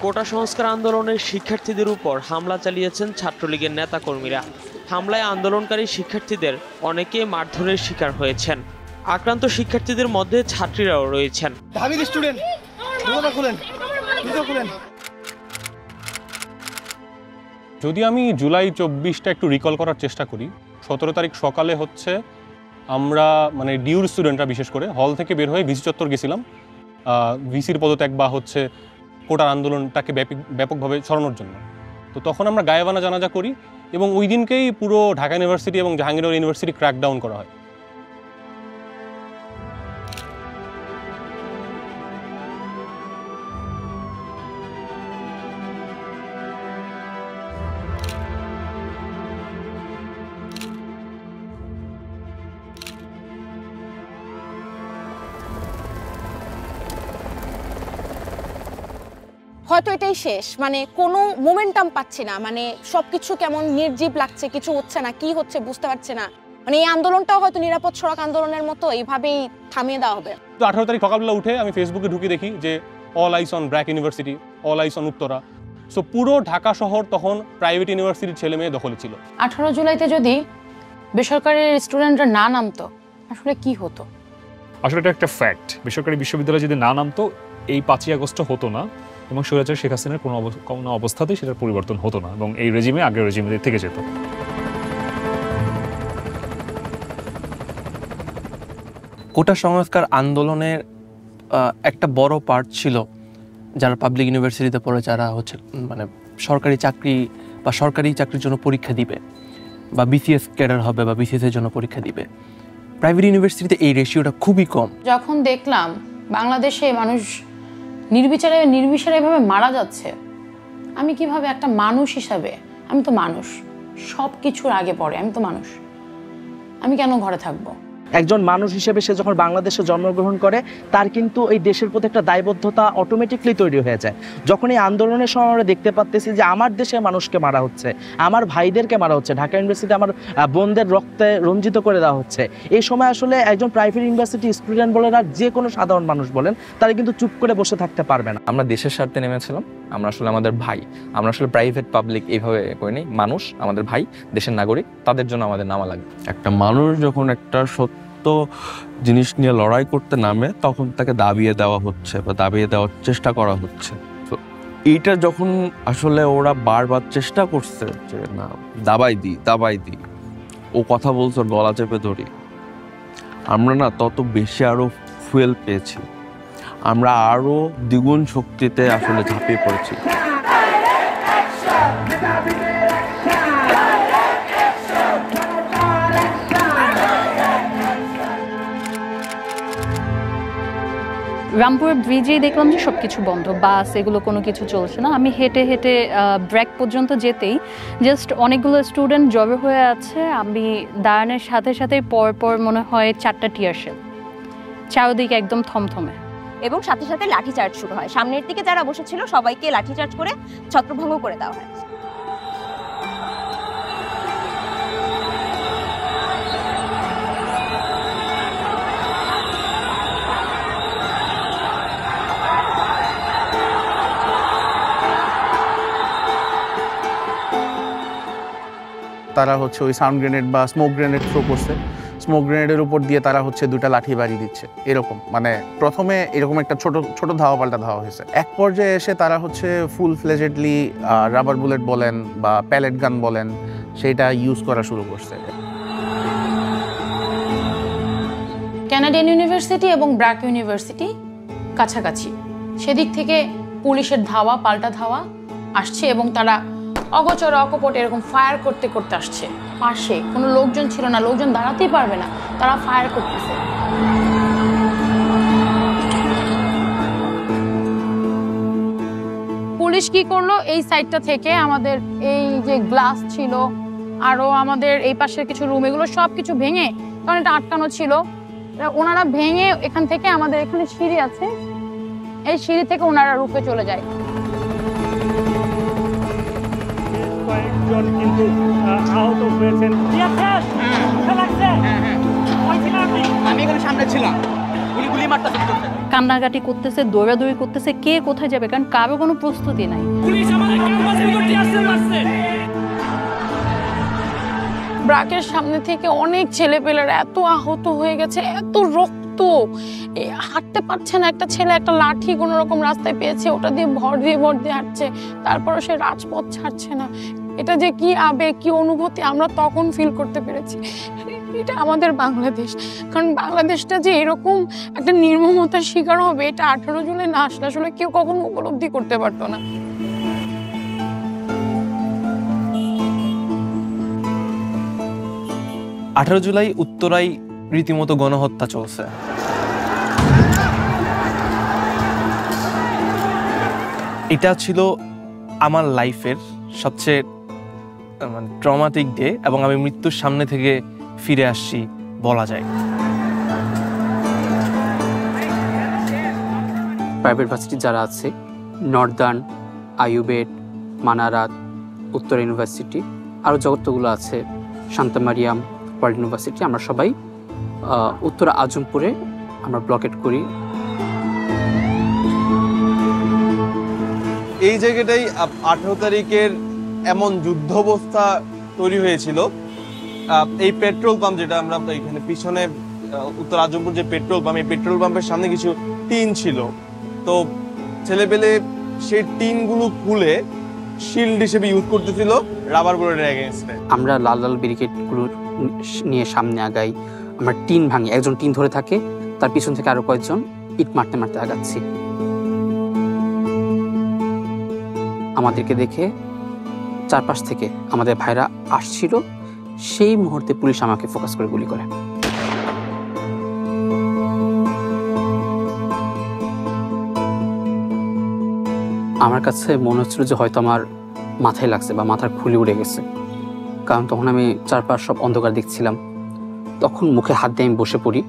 কোটা সংস্কার আন্দোলনের শিক্ষার্থীদের উপর হামলা চালিয়েছেন ছাত্রলীগের নেতাকর্মীরা। হামলায় আন্দোলনকারী শিক্ষার্থীদের অনেকে মারধরের শিকার হয়েছেন। আক্রান্ত শিক্ষার্থীদের মধ্যে ছাত্রীরাও রয়েছেন। যদি আমি জুলাই 24টা একটু রিকল করার চেষ্টা করি, 17 তারিখ সকালে হচ্ছে আমরা মানে ডিউর স্টুডেন্টরা বিশেষ করে হল থেকে বের হয়ে ভিসি চত্বর গেছিলাম ভিসির পদত্যাগ বা হচ্ছে কোটার আন্দোলনটাকে ব্যাপকভাবে ছড়ানোর জন্য। তো তখন আমরা গায়েবানা জানাজা করি এবং ওই দিনকেই পুরো ঢাকা ইউনিভার্সিটি এবং জাহাঙ্গীরনগর ইউনিভার্সিটি ক্র্যাকডাউন করা হয়। হয়তো এটাই শেষ, মানে কোনো মোমেন্টাম পাচ্ছি না, মানে সবকিছু কেমন নির্জীব লাগছে, কিছু হচ্ছে না, কি হচ্ছে বুঝতে পারছি না। মানে এই আন্দোলনটাও হয়তো নিরাপদ সড়ক আন্দোলনের মতো এইভাবেই থামিয়ে দেওয়া হবে। তো 18 তারিখ সকালবেলা উঠে আমি ফেসবুকে ঢুকে দেখি যে all ice on BRAC university, all ice on Uttara. So পুরো ঢাকা শহর তখন প্রাইভেট ইউনিভার্সিটির ছেলে মেয়ে দখলে ছিল। 18 জুলাইতে যদি বেসরকারি স্টুডেন্টরা না নামতো আসলে কি হতো? আসলে এটা একটা ফ্যাক্ট। বেসরকারি বিশ্ববিদ্যালয় যদি না নামতো এই 5ই আগস্ট হতো না এবং স্বৈরাচার শেখ হাসিনার কোনো অবস্থাতেই সেটার পরিবর্তন হতো না এবং এই রেজিমে আগের রেজিমে থেকে যেত। কোটা সংস্কার আন্দোলনের একটা বড় পার্ট ছিল যারা পাবলিক ইউনিভার্সিটিতে পড়ে, যারা হচ্ছে মানে সরকারি চাকরি বা সরকারি চাকরির জন্য পরীক্ষা দিবে বা বিসিএস ক্যাডার হবে বা বিসিএস এর জন্য পরীক্ষা দিবে। প্রাইভেট ইউনিভার্সিটিতে এই রেশিওটা খুবই কম। যখন দেখলাম বাংলাদেশে মানুষ নির্বিচারে এভাবে মারা যাচ্ছে, আমি কিভাবে একটা মানুষ হিসাবে, আমি তো মানুষ, সব কিছুর আগে পড়ে আমি তো মানুষ, আমি কেন ঘরে থাকবো? একজন মানুষ হিসেবে সে যখন বাংলাদেশে জন্মগ্রহণ করে তার কিন্তু এই দেশের প্রতি একটা দায়বদ্ধতা অটোমেটিকলি তৈরি হয়ে যায়। যখন এই আন্দোলনের সময় আমরা দেখতে পাচ্ছি যে আমার দেশে মানুষকে মারা হচ্ছে, আমার ভাইদেরকে মারা হচ্ছে, ঢাকা ইউনিভার্সিটি আমার বোনদের রক্তে রঞ্জিত করে দেওয়া হচ্ছে, এই সময় আসলে একজন প্রাইভেট ইউনিভার্সিটি স্টুডেন্ট বলেন আর যে কোনো সাধারণ মানুষ বলেন তারা কিন্তু চুপ করে বসে থাকতে পারবে না। আমরা দেশের স্বার্থে নেমেছিলাম, আমরা আসলে আমাদের ভাই, আমরা আসলে প্রাইভেট পাবলিক এইভাবে করিনি, মানুষ আমাদের ভাই, দেশের নাগরিক, তাদের জন্য আমাদের নামা লাগবে। একটা মানুষ যখন একটা সত্য জিনিস নিয়ে লড়াই করতে নামে তখন তাকে দাবিয়ে দেওয়া হচ্ছে বা দাবিয়ে দেওয়ার চেষ্টা করা হচ্ছে। তো এইটা যখন আসলে ওরা বারবার চেষ্টা করছে যে না দাবাই দিই, ও কথা বলছে ওর গলা চেপে ধরি, আমরা না তত বেশি আরো ফুয়েল পেয়েছি, আমরা আরো দ্বিগুণ শক্তিতে আসলে ঝাঁপিয়ে পড়েছি। রামপুর ব্রিজেই দেখলাম যে সবকিছু বন্ধ, বাস এগুলো কোনো কিছু চলছে না। আমি হেঁটে হেঁটে ব্র্যাক পর্যন্ত যেতেই জাস্ট অনেকগুলো স্টুডেন্ট জড়ো হয়ে আছে। আমি দাঁড়ানোর সাথে সাথেই পর মনে হয় 4টা টিয়ার শেল, চারদিকে একদম থমথমে, এবং সাথে সাথে লাঠিচার্জ শুরু হয়। সামনের দিকে যারা বসেছিল সবাইকে লাঠিচার্জ করে ছত্রভঙ্গ করে দেওয়া হয়। তারা হচ্ছে ওই সাউন্ড গ্রেনেড বা স্মোক গ্রেনেড থ্রো করছে, স্মোক গ্রেনেডের উপর দিয়ে তারা হচ্ছে 2টা লাঠি বাড়ি দিচ্ছে। এরকম মানে প্রথমে এরকম একটা ছোট ধাওয়া পাল্টা ধাওয়া হয়েছে। এক পর্যায়ে এসে তারা হচ্ছে ফুল ফ্লেজেডলি রাবার বুলেট বলেন বা প্যালেট গান বলেন সেটা ইউজ করা শুরু করছে। কানাডিয়ান ইউনিভার্সিটি এবং ব্র্যাক ইউনিভার্সিটি কাছাকাছি, সেদিক থেকে পুলিশের ধাওয়া পাল্টা ধাওয়া আসছে এবং তারা অগোচর অকপট এরকম ফায়ার করতে করতে আসছে। পাশে কোনো লোকজন ছিল না, লোকজন দাঁড়াতেই পারবে না, তারা ফায়ার করতেছে। পুলিশ কি করলো, এই সাইডটা থেকে আমাদের এই যে গ্লাস ছিল আরো আমাদের এই পাশের কিছু রুম, এগুলো সব কিছু ভেঙে, কারণ এটা আটকানো ছিল, ওনারা ভেঙে এখান থেকে আমাদের এখানে সিঁড়ি আছে, এই সিঁড়ি থেকে ওনারা রুপে চলে যায়। কিন্তু আহত হয়েছেন। আমি এখানে সামনে ছিলাম, গুলি মারতে কান্নাকাটি করতেছে, দৌড়াদৌড়ি করতেছে, কে কোথায় যাবে, কারণ কারো কোনো প্রস্তুতি নাই। ব্রাকের সামনে থেকে অনেক ছেলেপেলেরা এত আহত হয়ে গেছে, এত রক্ত, হাঁটতে পারছে না। একটা ছেলে একটা লাঠি কোনো রকম রাস্তায় পেয়েছে, ওটা দিয়ে ভর দিয়ে হাঁটছে, তারপরও সে রাজপথ ছাড়ছে না। এটা যে কি আবেগ, কি অনুভূতি আমরা তখন ফিল করতে পেরেছি। এটা আমাদের বাংলাদেশ, কারণ বাংলাদেশটা যে এরকম একটা নির্মমতার শিকার হবে এটা 18 জুলাই না আসলে আসলে কেউ কখনো উপলব্ধি করতে পারতো না। 18 জুলাই উত্তরায় রীতিমতো গণহত্যা চলছে। এটা ছিল আমার লাইফের সবচেয়ে ট্রমাটিক ডে, এবং আমি মৃত্যুর সামনে থেকে ফিরে আসছি বলা যায়। প্রাইভেট ভার্সিটি যারা আছে, নর্দার্ন, আইউবেট, মানারাত, উত্তর ইউনিভার্সিটি, আরও যতগুলো আছে, শান্তা মারিয়াম, ওয়ার্ল্ড ইউনিভার্সিটি, আমরা সবাই উত্তর আজমপুরে আমরা ব্লকেট করি। এই জায়গাটাই 18 তারিখের এমন যুদ্ধাবস্থা তৈরি হয়েছিল। এই পেট্রোল পাম্প যেটা আমরা এখানে পিছনে উত্তর আজমপুর যে পেট্রোল পাম্প, এই পেট্রোল পাম্পের সামনে কিছু টিন ছিল। তো ছেলেপেলে সেই টিনগুলো খুলে শিল্ড হিসেবে ইউজ করতেছিল রাবার বুলেটের এগেইনস্টে। আমরা লাল লাল ব্যারিকেডগুলো নিয়ে সামনে আগাই, আমরা টিন ভাঙি, একজন টিন ধরে থাকে, তার পিছন থেকে আরো কয়েকজন ইট মারতে মারতে আগাচ্ছি। আমাদেরকে দেখে চারপাশ থেকে আমাদের ভাইরা আসছিল, সেই মুহূর্তে পুলিশ আমাকে ফোকাস করে গুলি করে। আমার কাছে মনে হচ্ছিল যে হয়তো আমার মাথায় লাগছে বা মাথার খুলি উড়ে গেছে, কারণ তখন আমি চারপাশ সব অন্ধকার দেখছিলাম। তখন মুখে হাত দিয়ে আমি বসে পড়ি,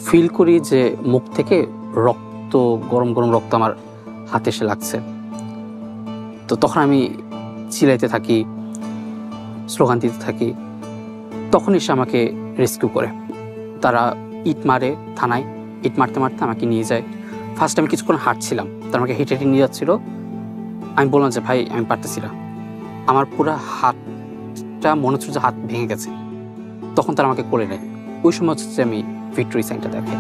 ফিল করি যে মুখ থেকে রক্ত, গরম গরম রক্ত আমার হাতে এসে লাগছে। তো তখন আমি চিল্লাইতে থাকি, স্লোগান দিতে থাকি। তখন এসে আমাকে রেস্কিউ করে, তারা ইট মারে থানায়, ইট মারতে মারতে আমাকে নিয়ে যায়। ফার্স্ট আমি কিছুক্ষণ হাঁটছিলাম, তারা আমাকে হেঁটে হেঁটে নিয়ে যাচ্ছিল। আমি বললাম যে ভাই আমি পারতেছি না, আমার পুরো হাতটা মনে হচ্ছে যে হাত ভেঙে গেছে। তখন তারা আমাকে কোলে নেয়। ওই সময় হচ্ছে আমি ভিক্টোরি সাইনটা দেখে।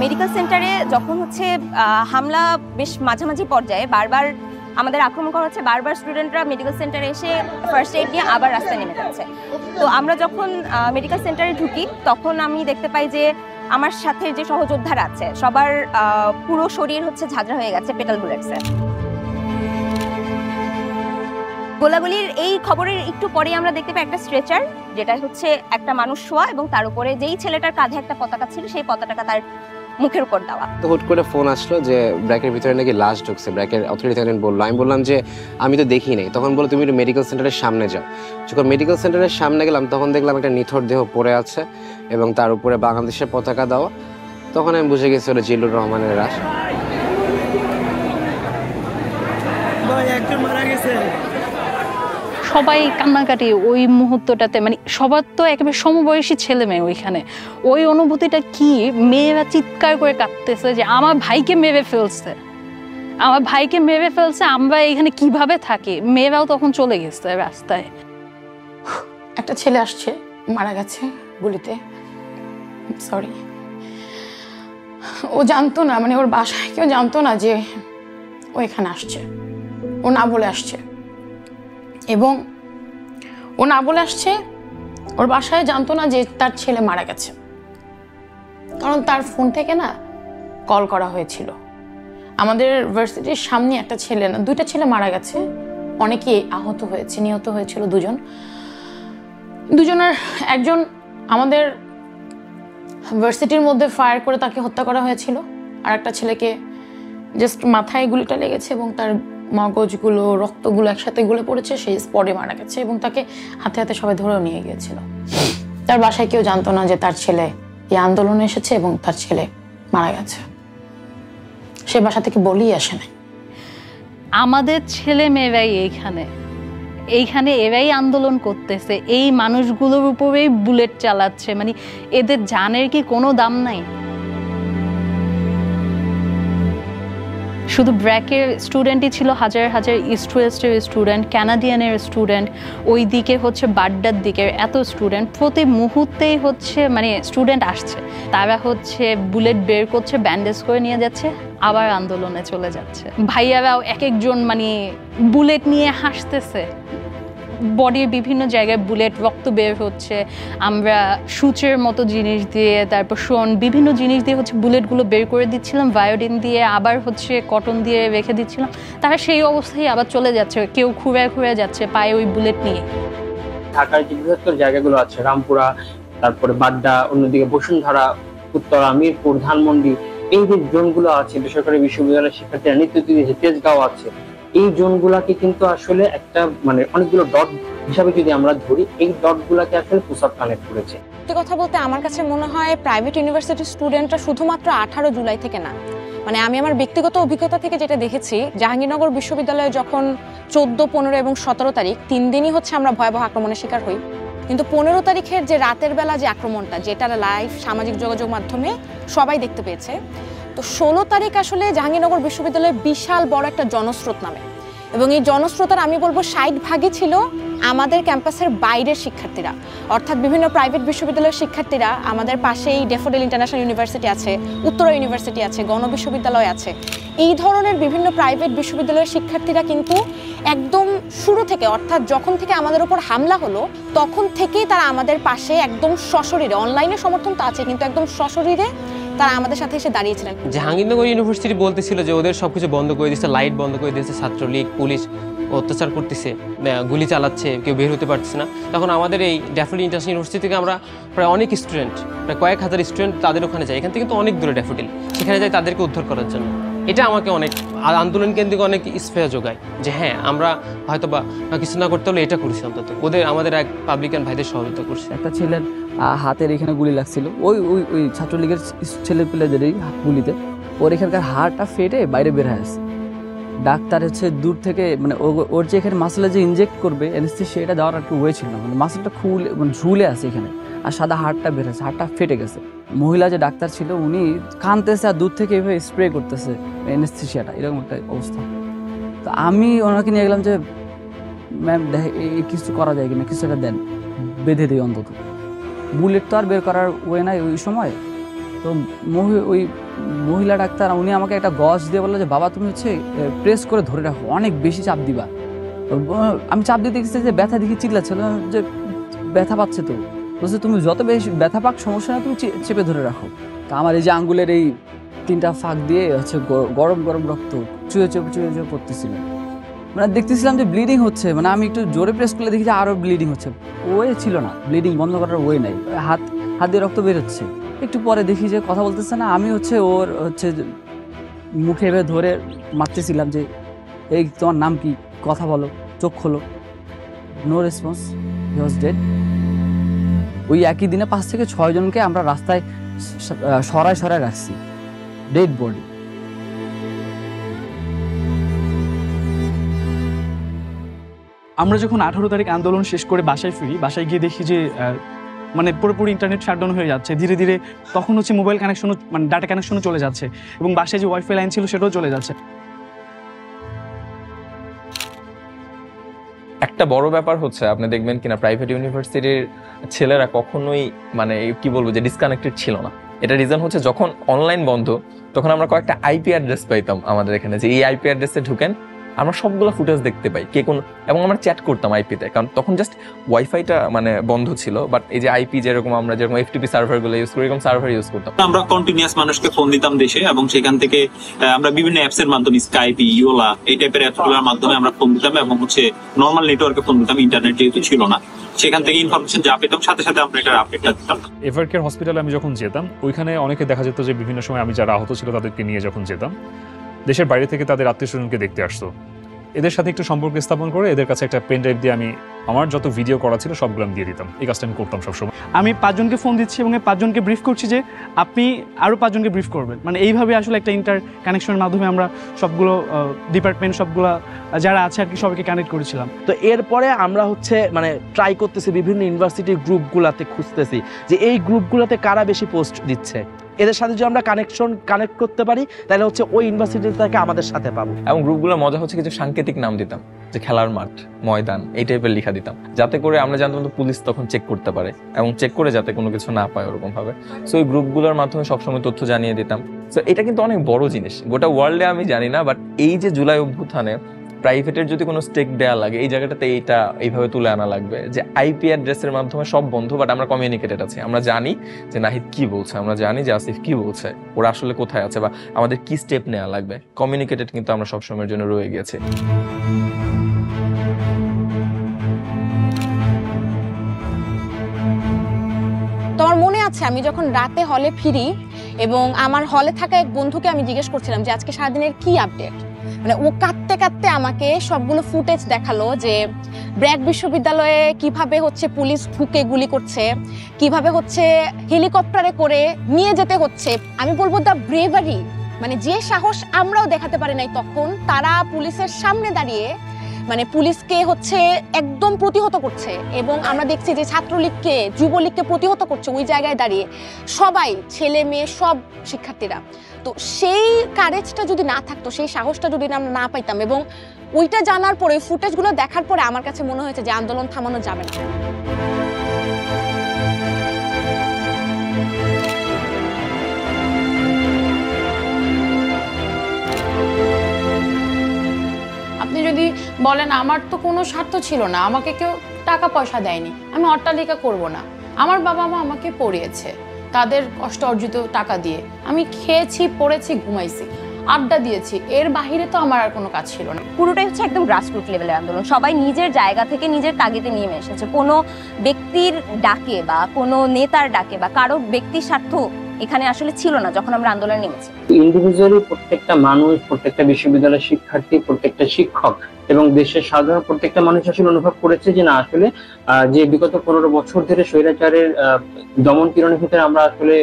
মেডিকেল সেন্টারে যখন হচ্ছে হামলা বেশ মাঝামাঝি পর্যায়ে বারবার আমাদের আক্রমণ করা হচ্ছে, বারবার স্টুডেন্টরা মেডিকেল সেন্টারে এসে ফার্স্ট এইড নিয়ে আবার রাস্তায় নেমে যাচ্ছে। তো আমরা যখন মেডিকেল সেন্টারে ঢুকি তখন আমি দেখতে পাই যে আমার সাথে যে সহযোদ্ধারা আছে সবার পুরো শরীর হচ্ছে ঝাঁঝরা হয়ে গেছে পেটাল বুলেটসে। গোলাগুলির এই খবরের একটু পরেই আমরা দেখতে পাই একটা স্ট্রেচার, যেটা হচ্ছে একটা মানুষ শোয়া, এবং তার উপরে যেই ছেলেটার কাঁধে একটা পতাকা ছিল সেই পতাকাটা তার মুখের উপর দেওয়া। তো হুট করে ফোন আসলো যে ব্র্যাকের ভিতরে নাকি লাশ ঢুকছে। ব্র্যাকের অথরিটি থাকেন বললো, আমি বললাম যে আমি তো দেখি নাই। তখন বললো তুমি একটু মেডিকেল সেন্টারের সামনে যাও। যখন মেডিকেল সেন্টারের সামনে গেলাম তখন দেখলাম একটা নিথর দেহ পড়ে আছে এবং তার উপরে বাংলাদেশের পতাকা দেওয়া। তখন আমি বুঝে গেছি ওটা জিল্লুর রহমানের লাশ। সবাই কান্নাকাটি ওই মুহূর্তটাতে, মানে সবার তো একেবারে সমবয়সী ছেলে মেয়ে ওইখানে। ওই অনুভূতিটা কি, মেয়েরা চিৎকার করে কাঁদতেছে যে আমার ভাইকে মেরে ফেলছে, আমার ভাইকে মেরে ফেলছে, আমরা এখানে কিভাবে থাকি। মেয়েরাও তখন চলে গেছে রাস্তায়। একটা ছেলে আসছে, মারা গেছে গুলিতে, সরি। ও জানতো না, মানে ওর বাসায় কেউ জানতো না যে ও এখানে আসছে, ও না বলে আসছে। এবং ও না বলে আসছে, ওর বাসায় জানতো না যে তার ছেলে মারা গেছে, কারণ তার ফোন থেকে না কল করা হয়েছিল। আমাদের ভার্সিটির সামনে একটা ছেলে না, দুইটা ছেলে মারা গেছে, অনেকে আহত হয়েছে, নিহত হয়েছিল দুজনের একজন আমাদের ভার্সিটির মধ্যে ফায়ার করে তাকে হত্যা করা হয়েছিল, আর একটা ছেলেকে জাস্ট মাথায় গুলিটা লেগেছে এবং তার মগজগুলো, রক্তগুলো একসাথে গলে পড়েছে, সেই স্পটে মারা গেছে এবং তাকে হাতে হাতে সবাই ধরেও নিয়ে গিয়েছিল। তার বাসায় কেউ জানতো না যে তার ছেলে এই আন্দোলনে এসেছে এবং তার ছেলে মারা গেছে। সে বাসা থেকে বলেই আসে না। আমাদের ছেলে মেয়েরাই এইখানে, এইখানে এরাই আন্দোলন করতেছে, এই মানুষগুলোর উপরেই বুলেট চালাচ্ছে, মানে এদের জানের কি কোনো দাম নাই? শুধু ব্র্যাকের স্টুডেন্টই ছিল হাজার হাজার, ইস্ট ওয়েস্টের স্টুডেন্ট, ক্যানাডিয়ানের স্টুডেন্ট, ওই দিকে হচ্ছে বাড্ডার দিকের এত স্টুডেন্ট, প্রতি মুহূর্তেই হচ্ছে মানে স্টুডেন্ট আসছে, তারা হচ্ছে বুলেট বের করছে, ব্যান্ডেজ করে নিয়ে যাচ্ছে, আবার আন্দোলনে চলে যাচ্ছে। ভাইয়ারাও এক একজন মানে বুলেট নিয়ে হাসতেছে, বডির বিভিন্ন জায়গায় বুলেট, রক্ত বের হচ্ছে, আমরা সূচের মতো জিনিস দিয়ে, তারপর বিভিন্ন জিনিস দিয়ে হচ্ছে বুলেটগুলো বের করে দিচ্ছিলাম, ভায়োডিন দিয়ে, আবার হচ্ছে কটন দিয়ে রেখে দিচ্ছিলাম, তারা সেই অবস্থায় আবার চলে যাচ্ছে, কেউ ঘুরে যাচ্ছে পায়ে ওই বুলেট নিয়ে। ঢাকার যে বৃহত্তর জায়গাগুলো আছে, রামপুরা, তারপরে বাড্ডা, অন্যদিকে বসুন্ধরা, উত্তরা, মিরপুর, ধানমন্ডি, এই যে জোনগুলো আছে বেসরকারি বিশ্ববিদ্যালয়ের শিক্ষার্থীরা নিত্যদিন যে তেজগাঁও আছে, এই জোনগুলাকে কিন্তু আসলে একটা মানে অনেকগুলো ডট হিসাবে যদি আমরা ধরি, এই ডটগুলাকে আসলে পুসআপ কানেক্ট করেছে। সত্যি কথা বলতে আমার কাছে মনে হয় প্রাইভেট ইউনিভার্সিটির স্টুডেন্টরা শুধুমাত্র 18 জুলাই থেকে না, মানে আমি আমার ব্যক্তিগত অভিজ্ঞতা থেকে যেটা দেখেছি, জাহাঙ্গীরনগর বিশ্ববিদ্যালয়ে যখন 14, 15 এবং 17 তারিখ 3 দিনই হচ্ছে আমরা ভয়াবহ আক্রমণের শিকার হই, কিন্তু 15 তারিখের যে রাতের বেলা যে আক্রমণটা, যেটা লাইভ সামাজিক যোগাযোগ মাধ্যমে সবাই দেখতে পেয়েছে, তো 16 তারিখ আসলে জাহাঙ্গীরনগর বিশ্ববিদ্যালয়ে বিশাল বড় একটা জনস্রোত নামে, এবং এই জনস্রোতার আমি বলবো 60% ছিল আমাদের ক্যাম্পাসের বাইরের শিক্ষার্থীরা, অর্থাৎ বিভিন্ন প্রাইভেট বিশ্ববিদ্যালয়ের শিক্ষার্থীরা। আমাদের পাশেই ড্যাফোডিল ইন্টারন্যাশনাল ইউনিভার্সিটি আছে, উত্তরা ইউনিভার্সিটি আছে, গণ বিশ্ববিদ্যালয় আছে, এই ধরনের বিভিন্ন প্রাইভেট বিশ্ববিদ্যালয়ের শিক্ষার্থীরা কিন্তু একদম শুরু থেকে, অর্থাৎ যখন থেকে আমাদের উপর হামলা হলো তখন থেকেই তারা আমাদের পাশে একদম সশরীরে, অনলাইনে সমর্থন তো আছে কিন্তু একদম সশরীরে তারা আমাদের সাথে এসে দাঁড়িয়েছিলেন। জাহাঙ্গীরনগর ইউনিভার্সিটি বলতেছিল যে ওদের সবকিছু বন্ধ করে দিয়েছে, লাইট বন্ধ করে দিয়েছে, ছাত্রলীগ পুলিশ অত্যাচার করতেছে, গুলি চালাচ্ছে, কেউ বের হতে পারতেছে না। তখন আমাদের এই ড্যাফোডিল ইন্টারন্যাশনাল ইউনিভার্সিটি থেকে আমরা প্রায় অনেক স্টুডেন্ট, প্রায় কয়েক হাজার স্টুডেন্ট তাদের ওখানে যায়, এখান থেকে কিন্তু অনেক দূরে ড্যাফোডিল, সেখানে যাই তাদেরকে উদ্ধার করার জন্য। এটা আমাকে অনেক আন্দোলন কেন্দ্রিক অনেক স্পেস যোগায় যে হ্যাঁ আমরা হয়তো বা কিছু না করতে হলে এটা করছি, অন্তত আমাদের এক পাবলিকান ভাইদের সহযোগিতা করছে। একটা ছেলের হাতের এখানে গুলি লাগছিল, ওই ওই ওই ছাত্রলীগের ছেলেপেলেদেরই গুলিতে, ওর এখানকার হাড়টা ফেটে বাইরে বের হয়ে আসে। ডাক্তার হচ্ছে দূর থেকে মানে ওর যে এখানে মাসলে যে ইনজেক্ট করবে অ্যানেস্থেসিয়া, এটা দেওয়ার একটু ওয়ে ছিল না, মানে মাসলটা খুলে মানে ঝুলে আছে এখানে, আর সাদা হাড়টা বের হয়েছে, হাড়টা ফেটে গেছে। মহিলা যে ডাক্তার ছিল উনি কাঁদতেছে আর দূর থেকে এইভাবে স্প্রে করতেছে অ্যানেস্থেসিয়াটা, এরকম একটা অবস্থা। তো আমি ওনাকে নিয়ে গেলাম যে ম্যাম এই কিছু করা যায় কিনা, কিছু একটা দেন, বেঁধে দিই অন্তত। বুলেট তো আর বের করার ওয়ে নাই ওই সময়। তো ওই মহিলা ডাক্তার উনি আমাকে একটা গজ দিয়ে বললো যে বাবা তুমি হচ্ছে প্রেস করে ধরে রাখো, অনেক বেশি চাপ দিবা। আমি চাপ দিতে গেছি যে ব্যথা দেখি চিল্লাচ্ছিল যে ব্যথা পাচ্ছে, তো বলছে তুমি যত বেশি ব্যথা পাক সমস্যা না, তুমি চেপে ধরে রাখো। তো আমার এই যে আঙ্গুলের এই 3টা ফাঁক দিয়ে হচ্ছে গরম গরম রক্ত চুয়ে পড়তেছিল, মানে দেখতেছিলাম যে ব্লিডিং হচ্ছে, মানে আমি একটু জোরে প্রেস করলে দেখি যে আরও ব্লিডিং হচ্ছে, ওয়ে ছিল না, ব্লিডিং বন্ধ করার ওয়ে নাই, হাত দিয়ে রক্ত বের হচ্ছে। একটু পরে দেখি যে কথা বলতেছে না, আমি হচ্ছে ওর হচ্ছে মুখে এভাবে ধরে মারতেছিলাম যে এই তোমার নাম কি, কথা বলো, চোখ খোলো, no response, he was dead. ওই একই দিনে 5 থেকে 6 জনকে আমরা রাস্তায় সরায় রাখছি, ডেড বডি। আমরা যখন 18 তারিখ আন্দোলন শেষ করে বাসায় ফিরি, বাসায় গিয়ে দেখি যে মানে পুরোপুরি ইন্টারনেট শাটডাউন হয়ে যাচ্ছে ধীরে ধীরে। তখন হচ্ছে মোবাইল কানেকশনও মানে ডাটা কানেকশনও চলে যাচ্ছে, এবং বাসায় যে ওয়াইফাই লাইন ছিল সেটাও চলে যাচ্ছে। একটা বড় ব্যাপার হচ্ছে আপনি দেখবেন কিনা প্রাইভেট ইউনিভার্সিটির ছেলেরা কখনোই মানে কি বলবো যে ডিসকানেক্টেড ছিল না। এটা রিজন হচ্ছে যখন অনলাইন বন্ধ তখন আমরা কয়েকটা আইপি অ্যাড্রেস পাইতাম আমাদের এখানে, যে এই আইপি অ্যাড্রেসে ঢুকেন আমরা সবগুলো ফুটেজ দেখতে পাই কে কোন, এবং আমরা চ্যাট করতাম আইপিতে, কারণ তখন জাস্ট ওয়াইফাইটা মানে বন্ধ ছিল। বাট এই যে আইপি যেরকম আমরা যেরকম এফটিপি সার্ভারগুলো ইউজ করি এরকম সার্ভার ইউজ করতাম। আমরা কন্টিনিউয়াস মানুষকে ফোন দিতাম দেশে, এবং সেখান থেকে আমরা বিভিন্ন অ্যাপস এর মাধ্যমে স্কাইপ, ইওলা এই টাইপের অ্যাপসগুলোর মাধ্যমে আমরা ফোন দিতাম, এবং হচ্ছে নর্মাল নেটওয়ার্কে ফোন দিতাম, ইন্টারনেট যেহেতু ছিল না। সেখান থেকে ইনফরমেশন যা পেতাম সাথে সাথে আমরা এটার আপডেটটা দিতাম। এভারকেয়ার হসপিটালে আমি যখন যেতাম ওইখানে অনেকে দেখা যেত যে বিভিন্ন সময় আমি যারা আহত ছিল তাদেরকে নিয়ে যখন যেতাম, দেশের বাইরে থেকে তাদের আত্মীয় স্বজনকে দেখতে আসতো। এদের সাথে একটু সম্পর্ক স্থাপন করে এদের কাছে একটা পেন ড্রাইভ দিয়ে আমি আমার যত ভিডিও করা ছিল সবগুলো আমি দিয়ে দিতাম। এই কাজটা আমি করতাম সবসময়। আমি 5 জনকে ফোন দিচ্ছি এবং এই 5 জনকে ব্রিফ করছি যে আপনি আরও 5 জনকে ব্রিফ করবেন। মানে এইভাবে আসলে একটা ইন্টার কানেকশনের মাধ্যমে আমরা সবগুলো ডিপার্টমেন্ট সবগুলো যারা আছে আর কি সবাইকে কানেক্ট করেছিলাম। তো এরপরে আমরা হচ্ছে মানে ট্রাই করতেছি বিভিন্ন ইউনিভার্সিটির গ্রুপগুলোতে খুঁজতেছি যে এই গ্রুপগুলোতে কারা বেশি পোস্ট দিচ্ছে, এদের সাথে যদি আমরা কানেক্ট করতে পারি তাহলে হচ্ছে ওই ইউনিভার্সিটি থেকে আমাদের সাথে পাবো। এবং গ্রুপগুলোর মজা হচ্ছে কিছু সাংকেতিক নাম দিতাম, যে খেলার মাঠ, ময়দান, এই টাইপের লেখা দিতাম, যাতে করে আমরা জানতাম পুলিশ তখন চেক করতে পারে এবং চেক করে যাতে কোনো কিছু না পায় ওরকম ভাবে। সো ওই গ্রুপগুলোর মাধ্যমে সবসময় তথ্য জানিয়ে দিতাম। সো এটা কিন্তু অনেক বড় জিনিস, গোটা ওয়ার্ল্ডে আমি জানি না, বাট এই যে জুলাই অভ্যুত্থানে প্রাইভেটের যদি কোনো স্টেক দেওয়া লাগে এই জায়গাটাতে এইটা এইভাবে তুলে আনা লাগবে যে আইপি অ্যাড্রেসের মাধ্যমে সব বন্ধ, বাট আমরা কমিউনিকেটেড আছি, আমরা জানি যে নাহিদ কি বলছে, আমরা জানি যে আসিফ কি বলছে, ওরা আসলে কোথায় আছে বা আমাদের কি স্টেপ নেওয়া লাগবে। কমিউনিকেটেড কিন্তু আমরা সবসময়ের জন্য রয়ে গেছি। তোমার মনে আছে আমি যখন রাতে হলে ফিরি এবং আমার হলে থাকা এক বন্ধুকে আমি জিজ্ঞেস করছিলাম যে আজকে সারাদিনের কি আপডেট, মানে ও কাঁদতে কাঁদতে আমাকে সবগুলো ফুটেজ দেখালো যে ব্র্যাক বিশ্ববিদ্যালয়ে কিভাবে হচ্ছে পুলিশ ঢুকে গুলি করছে, কিভাবে হচ্ছে হেলিকপ্টারে করে নিয়ে যেতে হচ্ছে। আমি বলবো দ্য ব্রেভারি, মানে যে সাহস আমরাও দেখাতে পারি নাই তখন, তারা পুলিশের সামনে দাঁড়িয়ে মানে পুলিশকে হচ্ছে একদম প্রতিহত করছে। এবং আমরা দেখছি যে ছাত্রলীগকে, যুবলীগকে প্রতিহত করছে ওই জায়গায় দাঁড়িয়ে সবাই, ছেলে মেয়ে সব শিক্ষার্থীরা। তো সেই কারেজটা যদি না থাকতো, সেই সাহসটা যদি আমরা না পাইতাম, এবং ওইটা জানার পরে, ফুটেজগুলো দেখার পরে আমার কাছে মনে হয়েছে যে আন্দোলন থামানো যাবে না। আপনি যদি বলেন আমার তো কোনো স্বার্থ ছিল না, আমাকে কেউ টাকা পয়সা দেয়নি, আমি অট্টালিকা করব না, আমার বাবা মা আমাকে পড়িয়েছে তাদের কষ্ট অর্জিত টাকা দিয়ে, আমি খেয়েছি, পড়েছি, ঘুমাইছি, আড্ডা দিয়েছি, এর বাহিরে তো আমার আর কোনো কাজ ছিল না। পুরোটাই হচ্ছে একদম গ্রাসরুট লেভেলের আন্দোলন, সবাই নিজের জায়গা থেকে নিজের তাগিদে নিয়ে এসেছে। কোনো ব্যক্তির ডাকে বা কোনো নেতার ডাকে বা কারো ব্যক্তির স্বার্থ এখানে আসলে ছিল না যখন আমরা আন্দোলনে নেমেছি। ইন্ডিভিজুয়ালি প্রত্যেকটা মানুষ, প্রত্যেকটা বিশ্ববিদ্যালয়ের শিক্ষার্থী, প্রত্যেকটা শিক্ষক এবং দেশের সাধারণ প্রত্যেকটা মানুষ আসলে অনুভব করেছে যে না আসলে যে বিগত 15 বছর ধরে স্বৈরাচারের দমন পীড়নের ভিতরে আমরা আসলে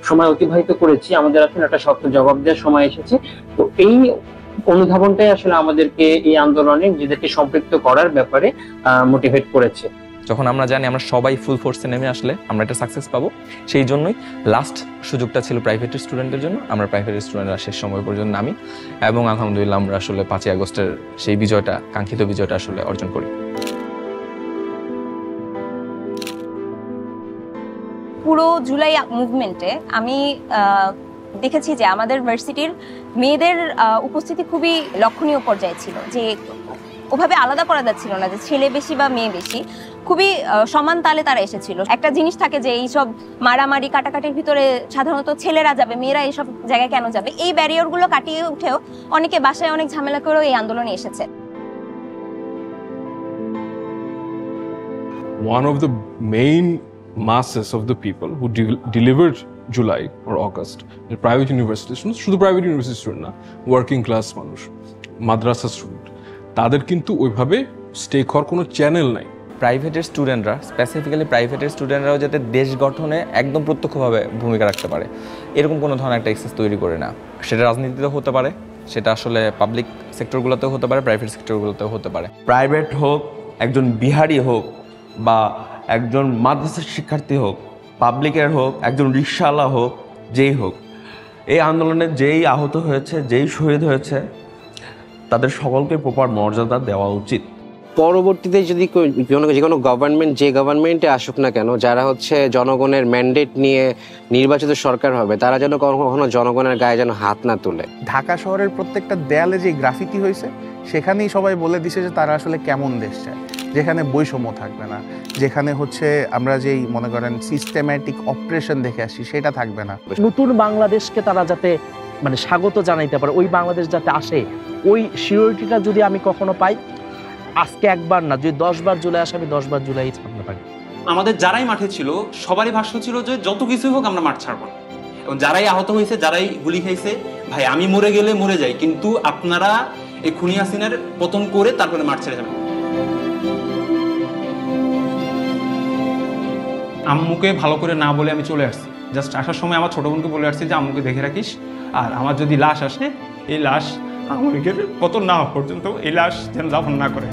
সময় অতিবাহিত করেছি, আমাদের আসলে একটা শক্ত জবাব দেওয়ার সময় এসেছে। তো এই অনুধাবনটাই আসলে আমাদেরকে এই আন্দোলনে নিজেদেরকে সম্পৃক্ত করার ব্যাপারে মোটিভেট করেছে। যখন আমরা জানি আমরা সবাই ফুল ফোর্সে নেমে আসলে আমরা একটা সাকসেস পাবো, সেই জন্যই লাস্ট সুযোগটা ছিল প্রাইভেট স্টুডেন্টদের জন্য। আমরা প্রাইভেট স্টুডেন্টরা শেষ সময় পর্যন্ত নামি এবং আলহামদুলিল্লাহ আমরা আসলে 5ই আগস্টের সেই বিজয়টা, কাঙ্ক্ষিত বিজয়টা আসলে অর্জন করি। পুরো জুলাই মুভমেন্টে আমি দেখেছি যে আমাদের ভার্সিটির মেয়েদের উপস্থিতি খুবই লক্ষণীয় পর্যায়ে ছিল, যে ওভাবে আলাদা করা যাচ্ছিল না যে ছেলে বেশি বা মেয়ে বেশি, খুবই সমান তালে তারা এসেছিল। একটা জিনিস থাকে যে এইসব মারামারি কাটাকাটির ভিতরে সাধারণত ছেলেরা যাবে, মেয়েরা এইসব জায়গায় কেন যাবে, এই ব্যারিয়ারগুলো কাটিয়ে উঠেও অনেকে বাসায় অনেক ঝামেলা করেও এই আন্দোলনে এসেছে। One of the main masses of the people who delivered July or August, the private university students, শুধু প্রাইভেট ইউনিভার্সিটি স্টুডেন্ট না, ওয়ার্কিং ক্লাস মানুষ, মাদ্রাসা স্টুডেন্ট, তাদের কিন্তু ওইভাবে স্টেক হওয়ার কোনো চ্যানেল নাই। প্রাইভেটের স্টুডেন্টরা, স্পেসিফিক্যালি প্রাইভেটের স্টুডেন্টরাও যাতে দেশ গঠনে একদম প্রত্যক্ষভাবে ভূমিকা রাখতে পারে এরকম কোনো ধরনের একটা এক্সেস তৈরি করে না। সেটা রাজনীতিতেও হতে পারে, সেটা আসলে পাবলিক সেক্টরগুলোতেও হতে পারে, প্রাইভেট সেক্টরগুলোতেও হতে পারে। প্রাইভেট হোক, একজন বিহারি হোক বা একজন মাদ্রাসার শিক্ষার্থী হোক, পাবলিকের হোক, একজন রিক্সাওয়ালা হোক, যেই হোক, এই আন্দোলনে যেই আহত হয়েছে, যেই শহীদ হয়েছে, তাদের সকলকে প্রপার মর্যাদা দেওয়া উচিত। পরবর্তীতে যদি যে কোনো গভর্নমেন্ট, যে গভর্নমেন্টে আসুক না কেন, যারা হচ্ছে জনগণের ম্যান্ডেট নিয়ে নির্বাচিত সরকার হবে, তারা যেন কখনো জনগণের গায়ে যেন হাত না তুলে। ঢাকা শহরের প্রত্যেকটা দেয়ালে যে গ্রাফিতি হয়েছে সেখানেই সবাই বলে দিছে যে তারা আসলে কেমন দেশ চায়, যেখানে বৈষম্য থাকবে না, যেখানে হচ্ছে আমরা যেই মনে করেন সিস্টেম্যাটিক অপারেশন দেখে আসি সেটা থাকবে না। নতুন বাংলাদেশকে তারা যাতে মানে স্বাগত জানাইতে পারে, ওই বাংলাদেশ যাতে আসে, ওই সিওরিটিটা যদি আমি কখনো পাই, আজকে একবার না, যদি 10 বার জুলাই আসে আমি 10 বার জুলাই ছাড়তে পারি। আমাদের যারাই মাঠে ছিল সবারই ভাষ্য ছিল যে যত কিছুই হোক আমরা মাঠ ছাড়বো না, এবং যারাই আহত হয়েছে, যারাই গুলি খাইছে, ভাই আমি মরে গেলে মরে যাই, কিন্তু আপনারা এই খুনি হাসিনার পতন করে তারপরে মাঠ ছেড়ে যাবেন। আম্মুকে ভালো করে না বলে আমি চলে আসছি। জাস্ট আসার সময় আমার ছোট বোনকে বলে আসছি যে আম্মুকে দেখে রাখিস, আর আমার যদি লাশ আসে এই লাশ আমাকে কত না পর্যন্ত এই লাশ যেন দাফন না করে।